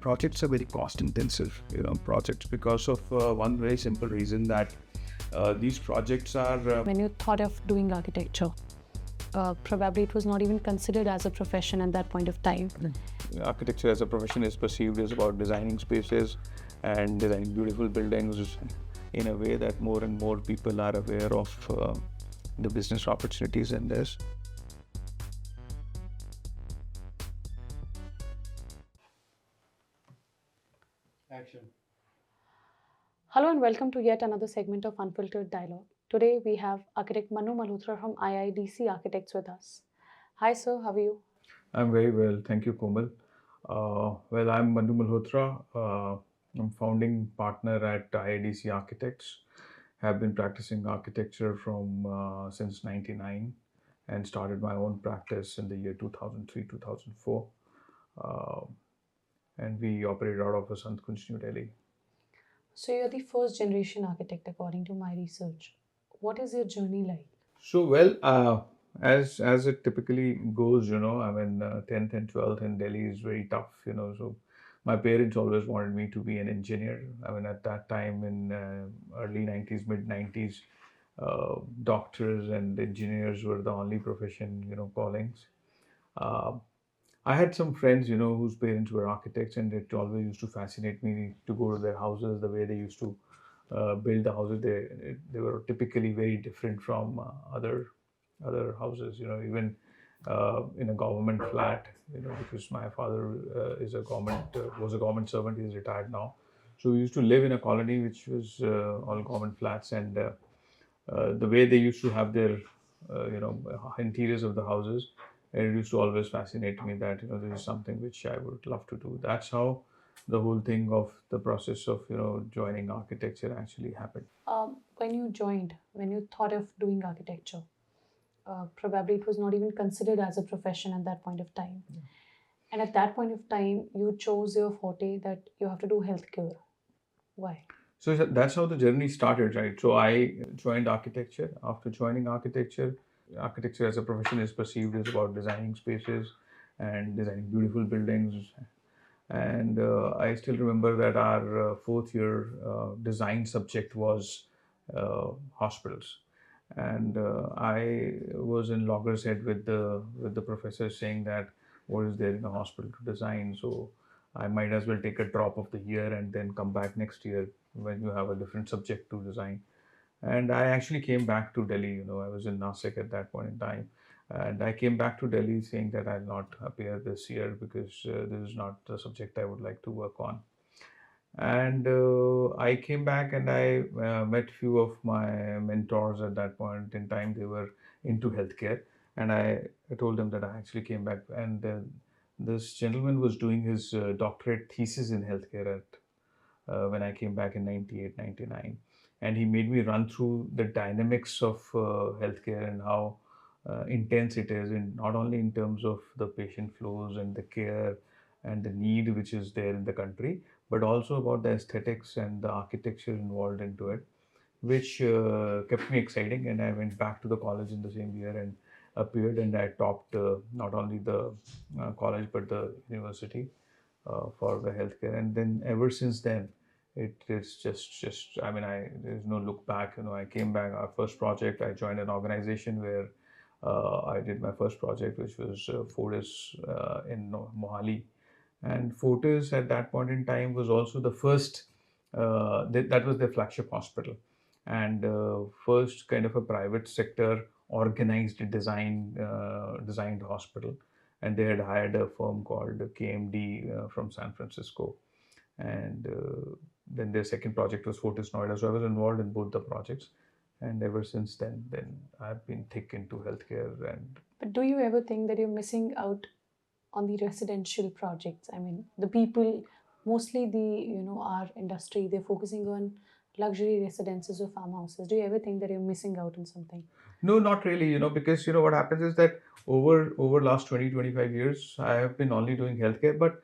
projects are very cost intensive, projects, because of one very simple reason that these projects are... When you thought of doing architecture, probably it was not even considered as a profession at that point of time. Architecture as a profession is perceived as about designing spaces and designing beautiful buildings in a way that more and more people are aware of the business opportunities in this. Action. Hello and welcome to yet another segment of Unfiltered Dialogue. Today we have architect Manu Malhotra from IIDC Architects with us. Hi sir, how are you? I'm very well, thank you, Komal. Well, I'm Manu Malhotra. I'm founding partner at IIDC Architects. Have been practicing architecture from since '99 and started my own practice in the year 2003-2004. And we operate out of Sant Kunj, New Delhi. So you're the first generation architect according to my research. What is your journey like? So, well, as it typically goes, 10th and 12th in Delhi is very tough, so my parents always wanted me to be an engineer. I mean, at that time in early 90s, mid 90s, doctors and engineers were the only profession, callings. I had some friends, whose parents were architects, and it always used to fascinate me to go to their houses, the way they used to build the houses. They were typically very different from other houses, even in a government flat, because my father was a government servant. He's retired now. So we used to live in a colony which was all government flats, and the way they used to have their, interiors of the houses, it used to always fascinate me that, this is something which I would love to do. That's how the whole thing of the process of, joining architecture actually happened. When you thought of doing architecture, probably it was not even considered as a profession at that point of time. Yeah. And at that point of time, you chose your forte that you have to do healthcare. Why? So that's how the journey started, right? So I joined architecture. After joining architecture as a profession is perceived as about designing spaces and designing beautiful buildings. And I still remember that our fourth year design subject was hospitals. And I was in loggerhead with the professor saying that what is there in a hospital to design. So I might as well take a drop of the year and then come back next year when you have a different subject to design. And I actually came back to Delhi. I was in Nasik at that point in time. And I came back to Delhi saying that I'll not appear this year because this is not the subject I would like to work on. And I came back and I met few of my mentors at that point in time. They were into healthcare. And I told them that I actually came back. And this gentleman was doing his doctorate thesis in healthcare when I came back in 98, 99. And he made me run through the dynamics of healthcare and how intense it is, and not only in terms of the patient flows and the care and the need which is there in the country, but also about the aesthetics and the architecture involved into it, which kept me exciting. And I went back to the college in the same year and appeared, and I topped not only the college but the university for the healthcare. And then ever since then, it is just I mean, there's no look back. I came back. Our first project, I joined an organization where I did my first project, which was Fortis in Mohali. And Fortis at that point in time was also the first, that was their flagship hospital, and first kind of a private sector organized designed hospital. And they had hired a firm called KMD from San Francisco. And then their second project was Fortis Noida. So I was involved in both the projects. And ever since then I've been thick into healthcare. And But do you ever think that you're missing out on the residential projects? I mean, the people, mostly our industry, they're focusing on luxury residences or farmhouses. Do you ever think that you're missing out on something? No, not really, because what happens is that over last 20-25 years, I have been only doing healthcare, but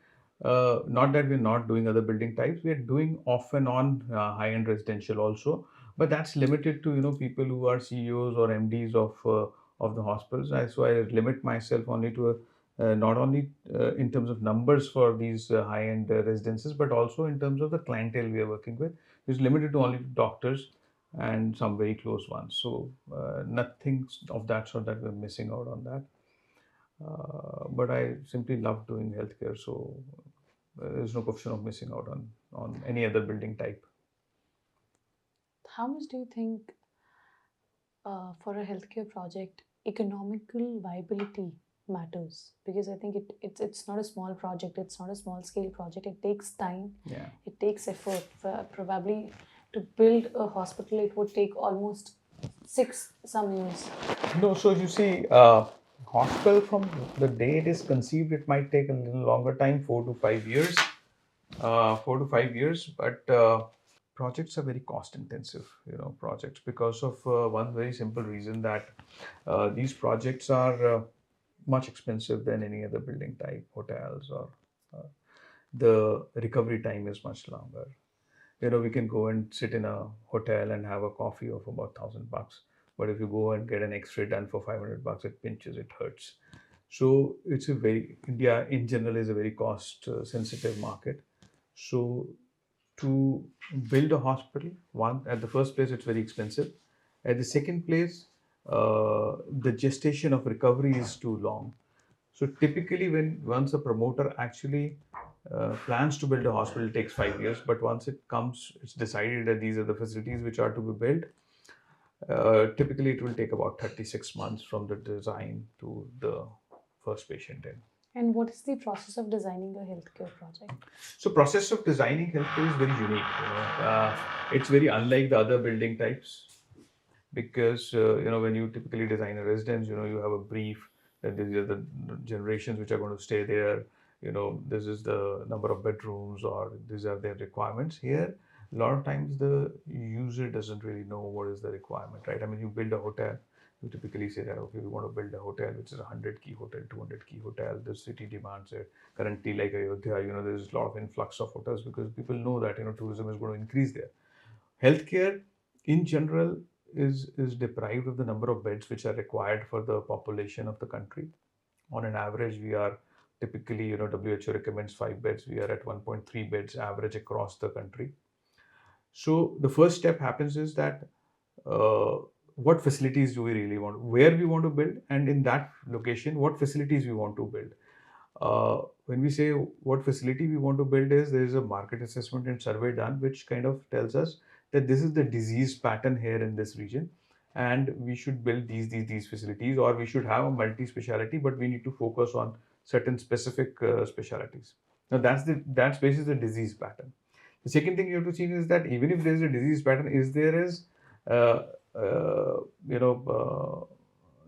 not that we're not doing other building types. We're doing off and on high-end residential also, but that's limited to people who are CEOs or MDs of the hospitals. So I limit myself only to not only in terms of numbers for these high-end residences, but also in terms of the clientele we are working with. It's limited to only doctors and some very close ones. So nothing of that sort that we're missing out on that. But I simply love doing healthcare, so there's no question of missing out on any other building type. How much do you think for a healthcare project economical viability matters? Because I think it's not a small project, it's not a small scale project. It takes time, Yeah. it takes effort. Probably to build a hospital, it would take almost some years. No, so you see, hospital from the day it is conceived, it might take a little longer time, 4 to 5 years. 4 to 5 years, but projects are very cost intensive, projects, because of one very simple reason that these projects are much expensive than any other building type, hotels, or uh, the recovery time is much longer. We can go and sit in a hotel and have a coffee of about $1,000, but if you go and get an X-ray done for $500, it pinches, it hurts. So it's a very India in general is a very cost sensitive market. So to build a hospital, one, at the first place, it's very expensive. At the second place, the gestation of recovery is too long. So typically, when once a promoter actually plans to build a hospital, it takes 5 years. But once it comes, it's decided that these are the facilities which are to be built. Typically, it will take about 36 months from the design to the first patient in. And what is the process of designing a healthcare project? So process of designing healthcare is very unique. It's very unlike the other building types, because when you typically design a residence, you have a brief that these are the generations which are going to stay there. This is the number of bedrooms, or these are their requirements. Here, a lot of times the user doesn't really know what is the requirement, right? I mean, you build a hotel, you typically say that, okay, we want to build a hotel which is a 100-key hotel, 200-key hotel. The city demands it. Currently, like Ayodhya, there's a lot of influx of hotels because people know that tourism is going to increase there. Healthcare, in general, is deprived of the number of beds which are required for the population of the country. On an average, we are typically, WHO recommends 5 beds. We are at 1.3 beds average across the country. So the first step happens is that uh, what facilities do we really want, where we want to build, and in that location, what facilities we want to build. When we say what facility we want to build, there is a market assessment and survey done, which kind of tells us that this is the disease pattern here in this region, and we should build these facilities, or we should have a multi-speciality, but we need to focus on certain specific specialties. Now that's basically the disease pattern. The second thing you have to see is that even if there is a disease pattern, is uh, uh, you know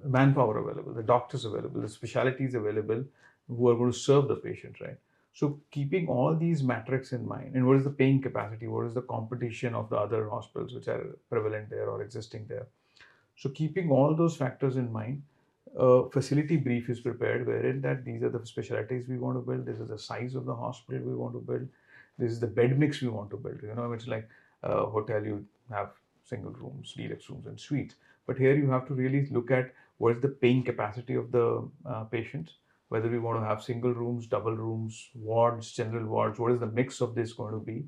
manpower available, the doctors available, the specialties available who are going to serve the patient, right? So keeping all these metrics in mind, and what is the paying capacity, what is the competition of the other hospitals which are prevalent there or existing there. So keeping all those factors in mind, a facility brief is prepared wherein that these are the specialties we want to build, this is the size of the hospital we want to build, this is the bed mix we want to build. It's like a hotel, you have single rooms, deluxe rooms, and suites. But here you have to really look at what is the paying capacity of the patients, whether we want to have single rooms, double rooms, wards, general wards, what is the mix of this going to be,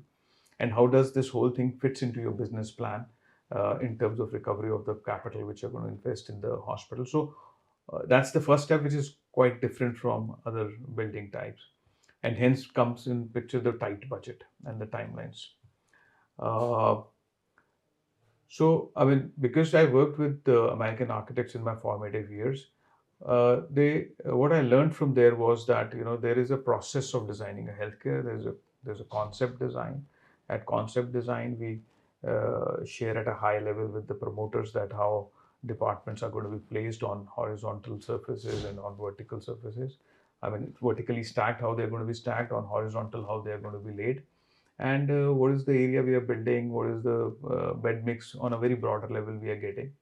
and how does this whole thing fits into your business plan in terms of recovery of the capital which you're going to invest in the hospital. So that's the first step, which is quite different from other building types, and hence comes in picture the tight budget and the timelines. Uh, so, I mean, because I worked with American architects in my formative years, what I learned from there was that there is a process of designing a healthcare. There's a concept design. At concept design, we share at a high level with the promoters that how departments are going to be placed on horizontal surfaces and on vertical surfaces. I mean, vertically stacked, how they're going to be stacked; on horizontal, how they're going to be laid, and what is the area we are building, what is the bed mix on a very broader level we are getting.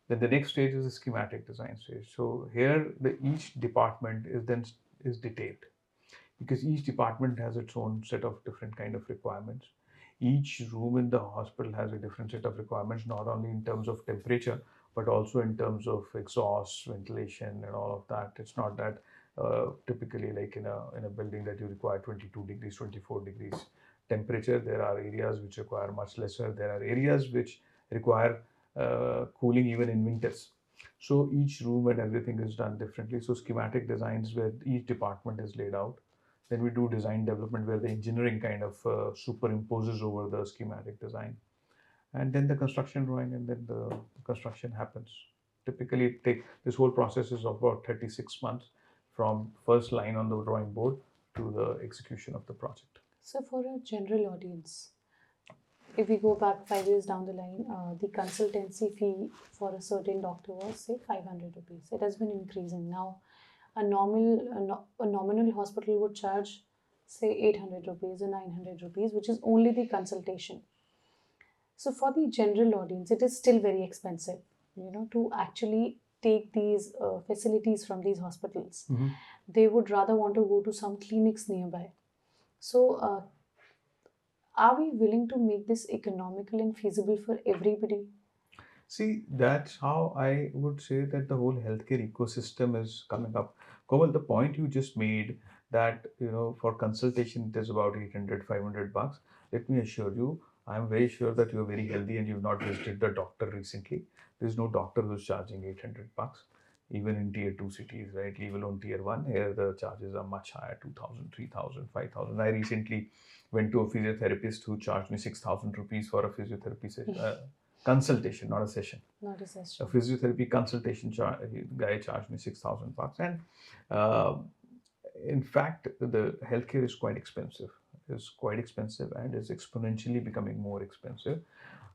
Then the next stage is the schematic design stage. So here each department is detailed, because each department has its own set of different kind of requirements. Each room in the hospital has a different set of requirements, not only in terms of temperature, but also in terms of exhaust, ventilation, and all of that. It's not that Typically, like in a building that you require 22 degrees, 24 degrees temperature, there are areas which require much lesser. There are areas which require cooling even in winters. So each room and everything is done differently. So schematic designs where each department is laid out. Then we do design development where the engineering kind of superimposes over the schematic design, and then the construction drawing, and then the construction happens. Typically, this whole process is about 36 months from first line on the drawing board to the execution of the project. So, for a general audience, if we go back 5 years down the line, the consultancy fee for a certain doctor was say 500 rupees. It has been increasing. Now, a nominal hospital would charge say 800 rupees or 900 rupees, which is only the consultation. So, for the general audience, it is still very expensive, to actually take these facilities from these hospitals. They would rather want to go to some clinics nearby. So, are we willing to make this economical and feasible for everybody? See, that's how I would say that the whole healthcare ecosystem is coming up. Komal, the point you just made that, for consultation it is about 800, 500 bucks. Let me assure you, I'm very sure that you're very healthy and you've not visited the doctor recently. There's no doctor who's charging 800 bucks, even in tier 2 cities, right? Leave alone tier 1, here the charges are much higher, 2,000, 3,000, 5,000. I recently went to a physiotherapist who charged me 6,000 rupees for a physiotherapy session. Consultation, not a session. Not a A session. physiotherapy consultation guy charged me 6,000 bucks, and uh, in fact, the healthcare is quite expensive. Is quite expensive and is exponentially becoming more expensive.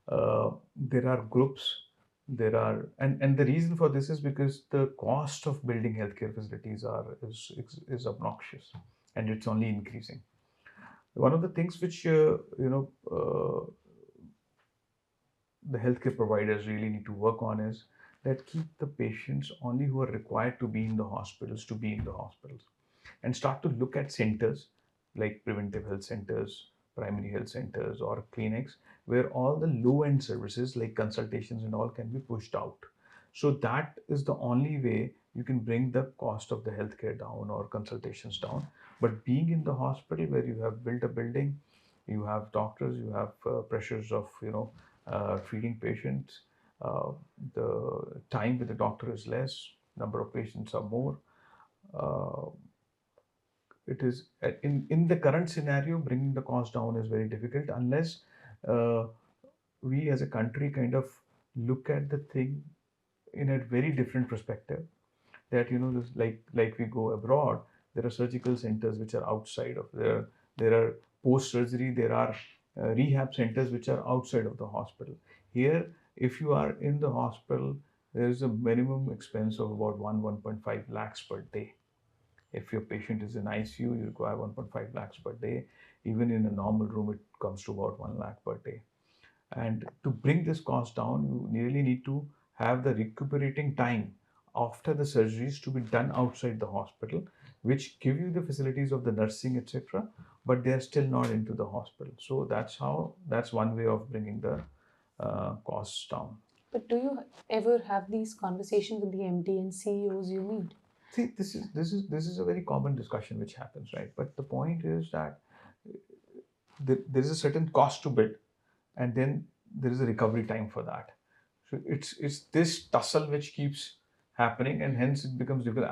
There are groups. There are and the reason for this is because the cost of building healthcare facilities is obnoxious, and it's only increasing. One of the things which the healthcare providers really need to work on is that keep the patients only who are required to be in the hospitals to be in the hospitals, and start to look at centers like preventive health centers, primary health centers, or clinics where all the low end services like consultations and all can be pushed out. So that is the only way you can bring the cost of the healthcare down or consultations down. But being in the hospital where you have built a building, you have doctors, you have pressures of treating patients. Uh, the time with the doctor is less, number of patients are more. Uh, it is in the current scenario, bringing the cost down is very difficult unless uh, we as a country kind of look at the thing in a very different perspective. That this, like we go abroad, there are surgical centers which are outside of there are post surgery, there are rehab centers which are outside of the hospital. Here, if you are in the hospital, there is a minimum expense of about 1.5 lakhs per day. If your patient is in ICU, you require 1.5 lakhs per day. Even in a normal room, it comes to about 1 lakh per day. And to bring this cost down, you really need to have the recuperating time after the surgeries to be done outside the hospital, which give you the facilities of the nursing, etc. But they are still not into the hospital. So that's one way of bringing the costs down. But do you ever have these conversations with the MD and CEOs you meet? See, this is a very common discussion which happens, right? But the point is that there is a certain cost to build, and then there is a recovery time for that. So it's this tussle which keeps happening, and hence it becomes difficult.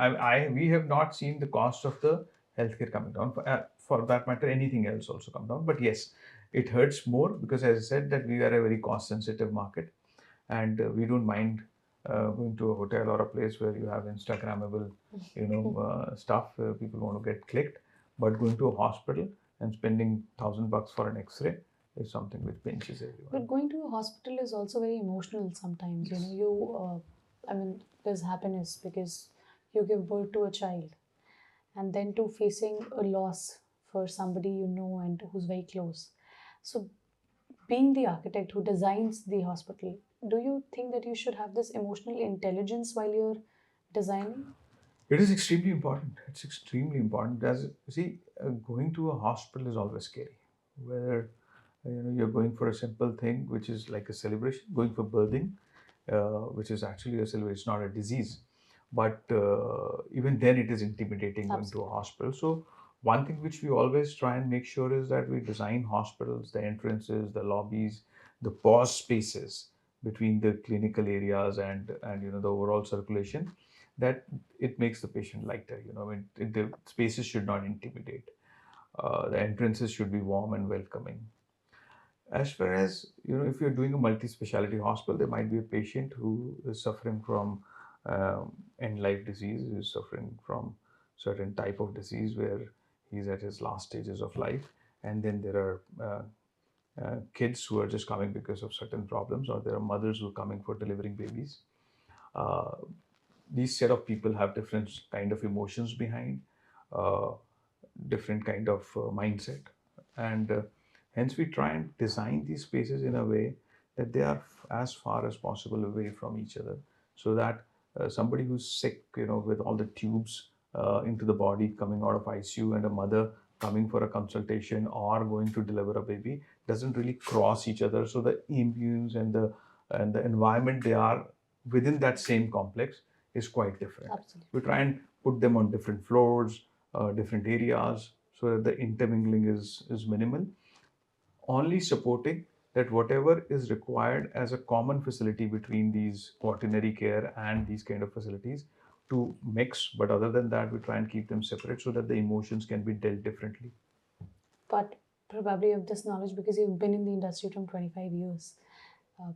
We have not seen the cost of the healthcare coming down. For that matter, anything else also come down. But yes, it hurts more because, as I said, that we are a very cost sensitive market, and we don't mind going to a hotel or a place where you have Instagrammable, stuff where people want to get clicked. But going to a hospital and spending 1,000 bucks for an X-ray is something which pinches everyone. But going to a hospital is also very emotional sometimes. Yes. There's happiness because you give birth to a child, and then to facing a loss for somebody you know and who's very close. So, being the architect who designs the hospital, do you think that you should have this emotional intelligence while you're designing? It is extremely important. It's extremely important. As see, going to a hospital is always scary. Whether you're going for a simple thing, which is like a celebration, going for birthing, which is actually a celebration, it's not a disease, but even then it is intimidating going to a Absolutely. hospital. So one thing which we always try and make sure is that we design hospitals, the entrances, the lobbies, the pause spaces between the clinical areas and the overall circulation, that it makes the patient lighter. The spaces should not intimidate. The entrances should be warm and welcoming. As far as if you're doing a multi-specialty hospital, there might be a patient who is suffering from end life disease, who is suffering from certain type of disease where he's at his last stages of life, and then there are kids who are just coming because of certain problems, or there are mothers who are coming for delivering babies. uh, these set of people have different kind of emotions behind, uh, different kind of mindset, and hence we try and design these spaces in a way that they are as far as possible away from each other, so that somebody who's sick, with all the tubes into the body coming out of ICU, and a mother coming for a consultation or going to deliver a baby, doesn't really cross each other. So the ambience and the environment they are within that same complex is quite different. Absolutely. We try and put them on different floors, different areas, so that the intermingling is minimal, only supporting that whatever is required as a common facility between these quaternary care and these kind of facilities to mix. But other than that, we try and keep them separate so that the emotions can be dealt differently. But probably you have this knowledge because you've been in the industry from 25 years. Uh,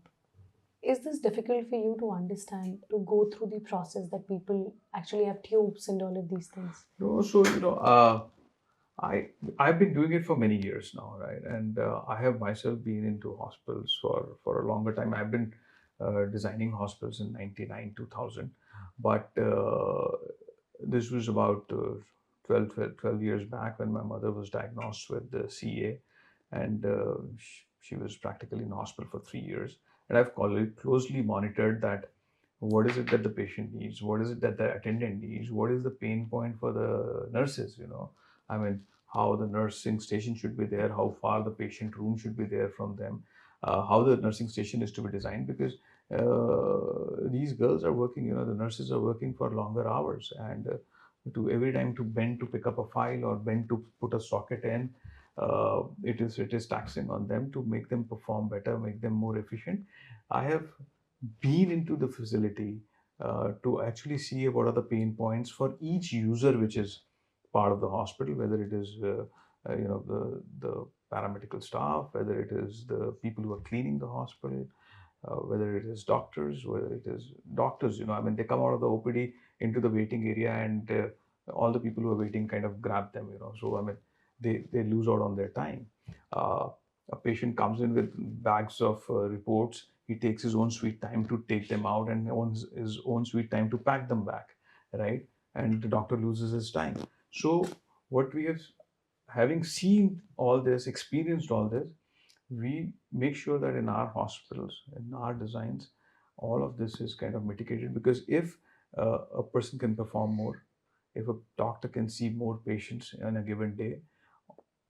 is this difficult for you to understand, to go through the process that people actually have tubes and all of these things? No, so I I've been doing it for many years now, right? And I have myself been into hospitals for a longer time. I've been designing hospitals in '99, 2000, but this was about 12 years back when my mother was diagnosed with the CA, and she was practically in hospital for 3 years. And I've closely monitored that. What is it that the patient needs? What is it that the attendant needs? What is the pain point for the nurses? I mean, how the nursing station should be there, how far the patient room should be there from them, how the nursing station is to be designed, because these girls are working, the nurses are working for longer hours, and to every time to bend to pick up a file or bend to put a socket in, it is taxing on them to make them perform better, make them more efficient. I have been into the facility to actually see what are the pain points for each user which is part of the hospital, whether it is the paramedical staff, whether it is the people who are cleaning the hospital, whether it is doctors, whether it is doctors. I mean, they come out of the OPD into the waiting area, and all the people who are waiting kind of grab them. So I mean, they lose out on their time. Uh, a patient comes in with bags of reports. He takes his own sweet time to take them out, and owns his own sweet time to pack them back, right? And the doctor loses his time. So what we have, having seen all this, experienced all this, we make sure that in our hospitals, in our designs, all of this is kind of mitigated, because if a person can perform more, if a doctor can see more patients in a given day,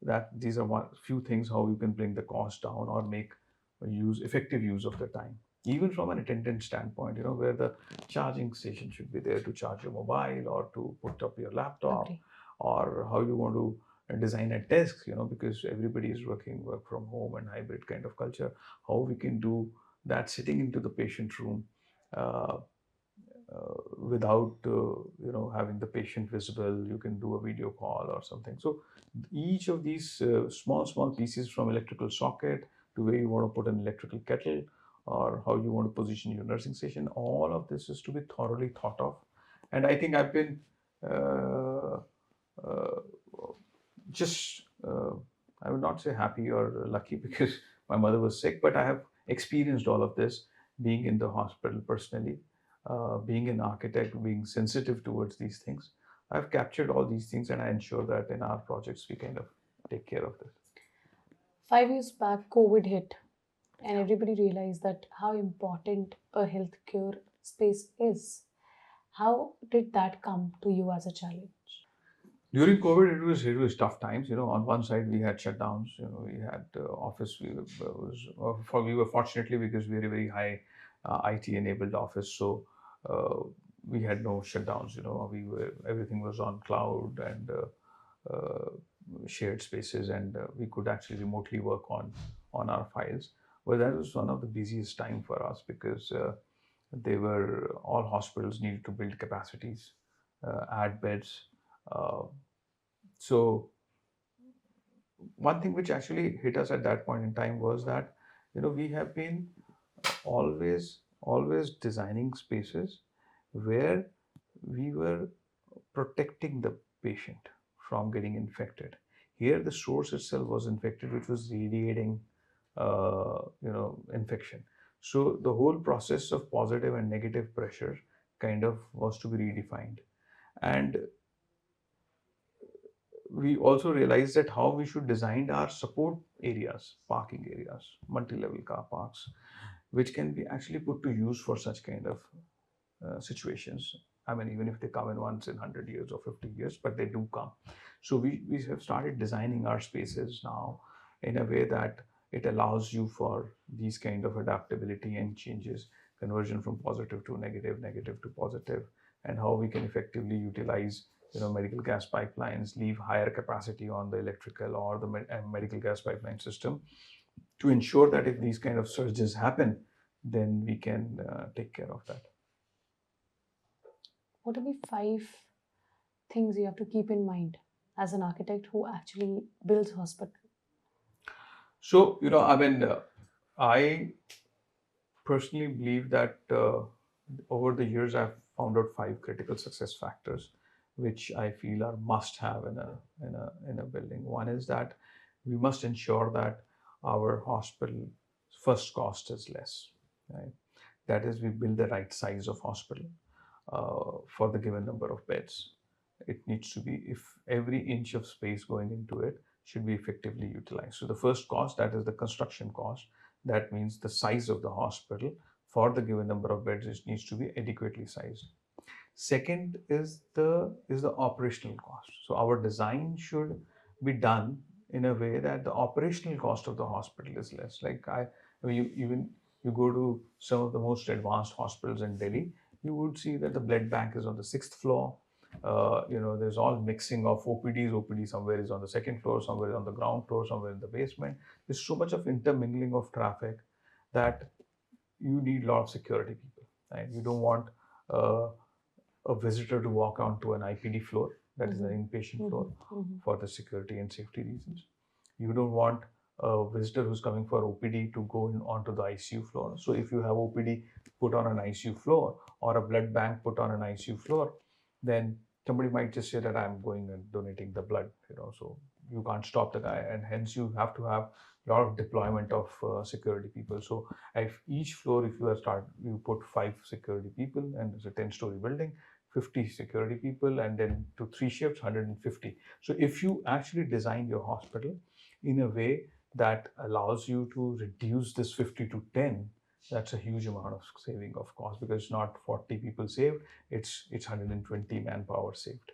that these are one few things how you can bring the cost down or make effective use of the time. Even from an attendant standpoint, where the charging station should be there to charge your mobile or to put up your laptop, Agree. or how you want to design a desk, because everybody is work from home and hybrid kind of culture, how we can do that sitting into the patient room, uh, without having the patient visible. You can do a video call or something. So each of these small pieces, from electrical socket to where you want to put an electrical kettle, or how you want to position your nursing station, all of this is to be thoroughly thought of. And I think I've been uh, uh, just I would not say happy or lucky because my mother was sick, but I have experienced all of this being in the hospital personally, being an architect, being sensitive towards these things. I've captured all these things, and I ensure that in our projects we kind of take care of this. 5 years back, COVID hit, and everybody realized that how important a healthcare space is. How did that come to you as a challenge? During COVID, it was tough times. On one side we had shutdowns. We had office. We were fortunately, because we are a very high IT enabled office, so we had no shutdowns. Everything was on cloud and shared spaces, and we could actually remotely work on our files. But that was one of the busiest time for us because they were all hospitals needed to build capacities, add beds. Uh, so one thing which actually hit us at that point in time was that we have been always designing spaces where we were protecting the patient from getting infected. Here the source itself was infected, which was radiating infection. So the whole process of positive and negative pressure kind of was to be redefined. And we also realized that how we should design our support areas, parking areas, multi-level car parks, which can be actually put to use for such kind of situations. I mean, even if they come in once in 100 years or 50 years, but they do come. So we have started designing our spaces now in a way that it allows you for these kind of adaptability and changes, conversion from positive to negative, negative to positive, and how we can effectively utilize medical gas pipelines, leave higher capacity on the electrical or the medical gas pipeline system to ensure that if these kind of surges happen, then we can take care of that. What are the 5 things you have to keep in mind as an architect who actually builds hospital? So, I mean, I personally believe that over the years I've found out 5 critical success factors, which I feel are must have in a building. One is that we must ensure that our hospital first cost is less, right? That is, we build the right size of hospital for the given number of beds. It needs to be, if every inch of space going into it should be effectively utilized. So the first cost, that is the construction cost, that means the size of the hospital for the given number of beds, it needs to be adequately sized. Second is the operational cost. So our design should be done in a way that the operational cost of the hospital is less. I mean, you go to some of the most advanced hospitals in Delhi, you would see that the blood bank is on the 6th floor. There's all mixing of OPDs. OPD somewhere is on the 2nd floor, somewhere is on the ground floor, somewhere in the basement. There's so much of intermingling of traffic that you need a lot of security people. Right? You don't want uh, a visitor to walk onto an IPD floor, that is an inpatient floor, for the security and safety reasons. You don't want a visitor who's coming for OPD to go onto the ICU floor. So if you have OPD put on an ICU floor or a blood bank put on an ICU floor, then somebody might just say that I'm going and donating the blood, so you can't stop the guy, and hence you have to have a lot of deployment of security people. So if each floor, if you put 5 security people, and it's a 10-story building, 50 security people, and then to 3 shifts, 150. So if you actually design your hospital in a way that allows you to reduce this 50 to 10, that's a huge amount of saving of cost, because it's not 40 people saved, it's 120 manpower saved.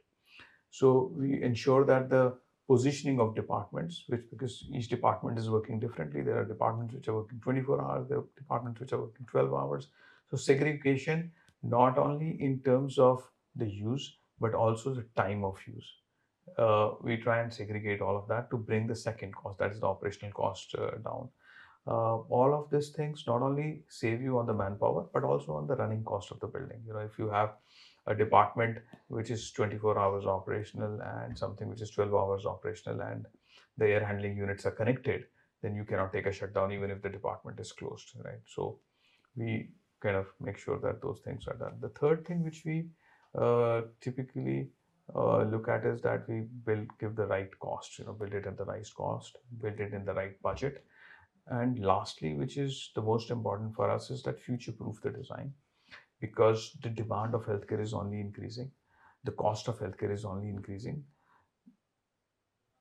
So we ensure that the positioning of departments, which, because each department is working differently, there are departments which are working 24 hours, there are departments which are working 12 hours. So segregation, not only in terms of the use, but also the time of use. We try and segregate all of that to bring the second cost, that is the operational cost, down. All of these things not only save you on the manpower, but also on the running cost of the building. If you have a department which is 24 hours operational and something which is 12 hours operational, and the air handling units are connected, then you cannot take a shutdown even if the department is closed, right? So we kind of make sure that those things are done. The third thing which we typically look at is that we give the right cost, build it at the right cost, build it in the right budget. And lastly, which is the most important for us, is that future proof the design, because the demand of healthcare is only increasing, the cost of healthcare is only increasing.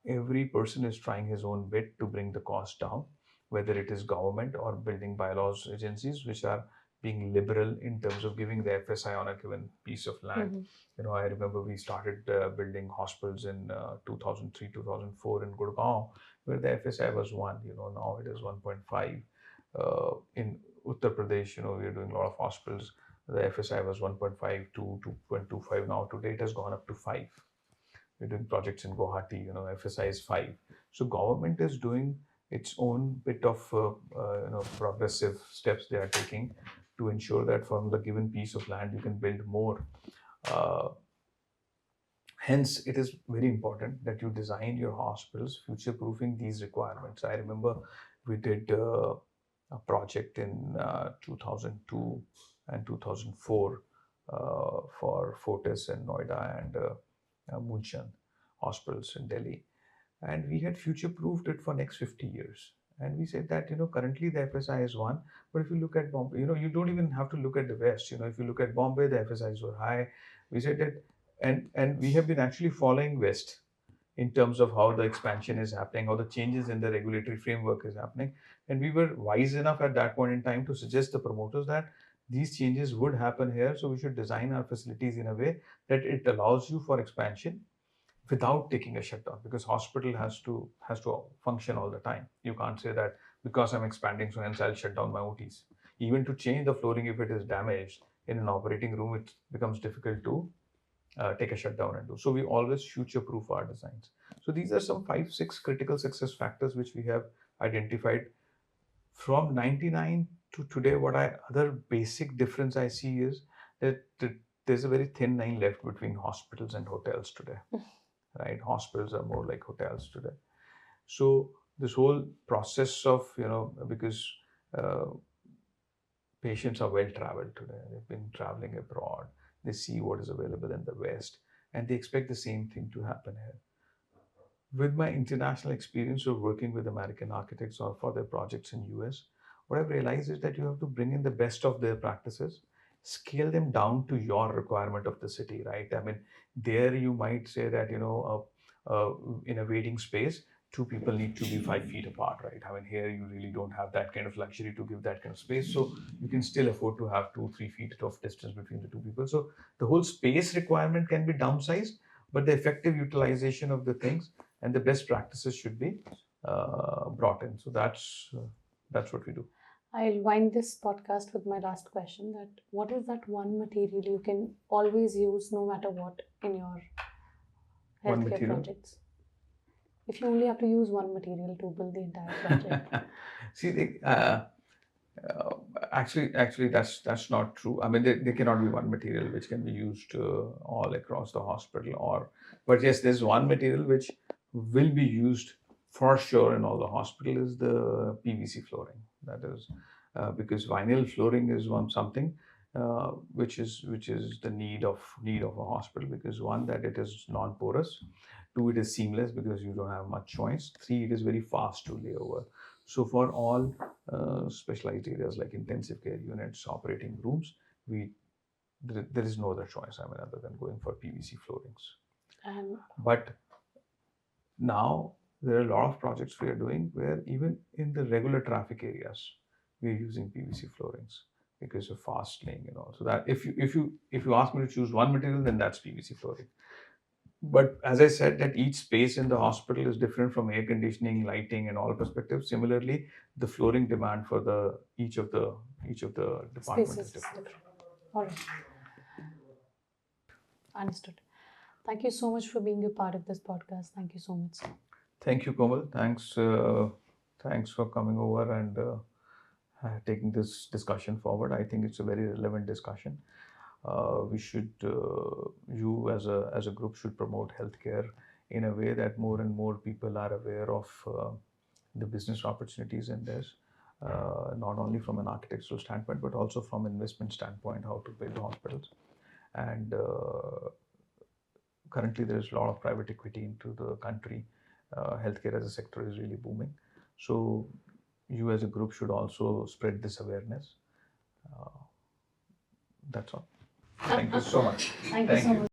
Every person is trying his own bit to bring the cost down, whether it is government or building bylaws agencies, which are being liberal in terms of giving the FSI on a given piece of land. I remember we started building hospitals in 2003, 2004 in Gurgaon, where the FSI was 1. Now it is 1.5. In Uttar Pradesh, we are doing a lot of hospitals The FSI was 1.5 to 2.25. Now today it has gone up to 5. We're doing projects in Guwahati, FSI is 5. So government is doing its own bit of progressive steps they are taking to ensure that from the given piece of land you can build more. Uh, Hence, it is very important that you design your hospitals future-proofing these requirements. I remember we did a project in 2002 and 2004 for Fortis in Noida and Munchen hospitals in Delhi, and we had future-proofed it for next 50 years. And we said that currently the FSI is 1, but if you look at Bombay, you don't even have to look at the West. If you look at Bombay, the FSIs were high. We said that, and we have been actually following West in terms of how the expansion is happening, how the changes in the regulatory framework is happening. And we were wise enough at that point in time to suggest the promoters that these changes would happen here, so we should design our facilities in a way that it allows you for expansion without taking a shutdown, because hospital has to function all the time. You can't say that because I'm expanding, so hence I'll shut down my OTs. Even to change the flooring, if it is damaged in an operating room, it becomes difficult to take a shutdown and do. So we always future-proof our designs. So these are some 5-6 critical success factors which we have identified. From 99 to today, other basic difference I see is that there's a very thin line left between hospitals and hotels today. Right? Hospitals are more like hotels today. So this whole process of, because patients are well traveled today, they've been traveling abroad, they see what is available in the West, and they expect the same thing to happen here. With my international experience of working with American architects or for their projects in US, what I've realized is that you have to bring in the best of their practices, scale them down to your requirement of the city, right? I mean, there you might say that, in a waiting space, 2 people need to be 5 feet apart, right? I mean, here you really don't have that kind of luxury to give that kind of space. So you can still afford to have 2-3 feet of distance between the 2 people. So the whole space requirement can be downsized, but the effective utilization of the things and the best practices should be brought in. So that's what we do. I'll wind this podcast with my last question: that what is that one material you can always use no matter what in your healthcare projects? If you only have to use one material to build the entire project. See, actually, that's not true. I mean, there cannot be one material which can be used all across the hospital. But yes, there's one material which will be used for sure in all the hospital is the PVC flooring. That is because vinyl flooring is something which is the need of a hospital, because one, that it is non-porous, 2, it is seamless because you don't have much choice, 3, it is very fast to lay over. So for all specialized areas like intensive care units, operating rooms, there is no other choice, I mean, other than going for PVC floorings. But now there are a lot of projects we are doing where even in the regular traffic areas, we are using PVC floorings because of fast laying and all. So that if you ask me to choose one material, then that's PVC flooring. But as I said, that each space in the hospital is different from air conditioning, lighting, and all perspectives. Similarly, the flooring demand for each of the departments is different. All right. Understood. Thank you so much for being a part of this podcast. Thank you so much. Thank you, Komal. Thanks for coming over and taking this discussion forward. I think it's a very relevant discussion. We should, you as a group should promote healthcare in a way that more and more people are aware of the business opportunities in this, not only from an architectural standpoint, but also from investment standpoint, how to build hospitals. And currently there is a lot of private equity into the country. Healthcare as a sector is really booming. So you as a group should also spread this awareness. That's all. Thank you so much. Thank you so much.